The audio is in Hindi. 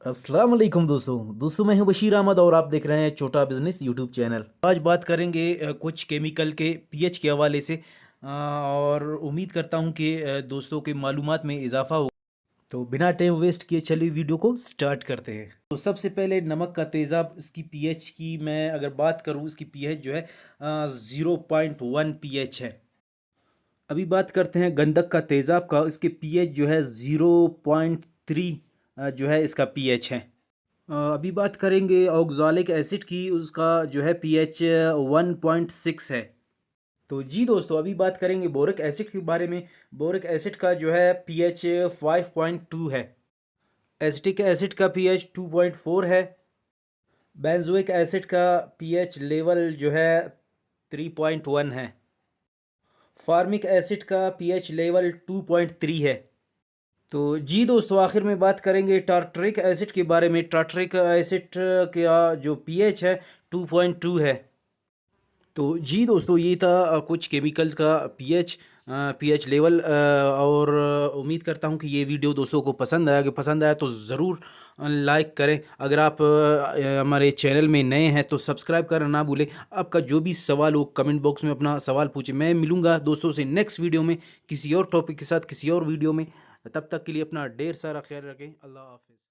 अस्सलाम वालेकुम दोस्तों मैं हूं बशीर अहमद और आप देख रहे हैं छोटा बिजनेस यूट्यूब चैनल। आज बात करेंगे कुछ केमिकल के पीएच के हवाले से और उम्मीद करता हूं कि दोस्तों के मालूमात में इजाफा हो। तो बिना टाइम वेस्ट किए चलिए वीडियो को स्टार्ट करते हैं। तो सबसे पहले नमक का तेज़ाब, इसकी पीएच की मैं अगर बात करूं, इसकी पीएच जो है 0.1 पीएच है। अभी बात करते हैं गंधक का तेज़ाब का, इसके पीएच जो है 0.3 जो है इसका पीएच है। अभी बात करेंगे ऑक्ज़ैलिक एसिड की, उसका जो है पीएच 1.6 है। तो जी दोस्तों, अभी बात करेंगे बोरिक एसिड के बारे में। बोरिक एसिड का जो है पीएच 5.2 है। एसिटिक एसिड का पीएच 2.4 है। बेंजोइक एसिड का पीएच लेवल जो है 3.1 है। फार्मिक एसिड का पीएच लेवल 2.3 है। तो जी दोस्तों, आखिर में बात करेंगे टार्टरिक एसिड के बारे में। टार्टरिक एसिड का जो पीएच है 2.2 है। तो जी दोस्तों, ये था कुछ केमिकल्स का पीएच लेवल। और उम्मीद करता हूँ कि ये वीडियो दोस्तों को पसंद आया। अगर पसंद आया तो ज़रूर लाइक करें। अगर आप हमारे चैनल में नए हैं तो सब्सक्राइब करना ना भूलें। आपका जो भी सवाल हो कमेंट बॉक्स में अपना सवाल पूछें। मैं मिलूँगा दोस्तों से नेक्स्ट वीडियो में किसी और टॉपिक के साथ, किसी और वीडियो में। तब तक के लिए अपना ढेर सारा ख्याल रखें। अल्लाह हाफ़िज़।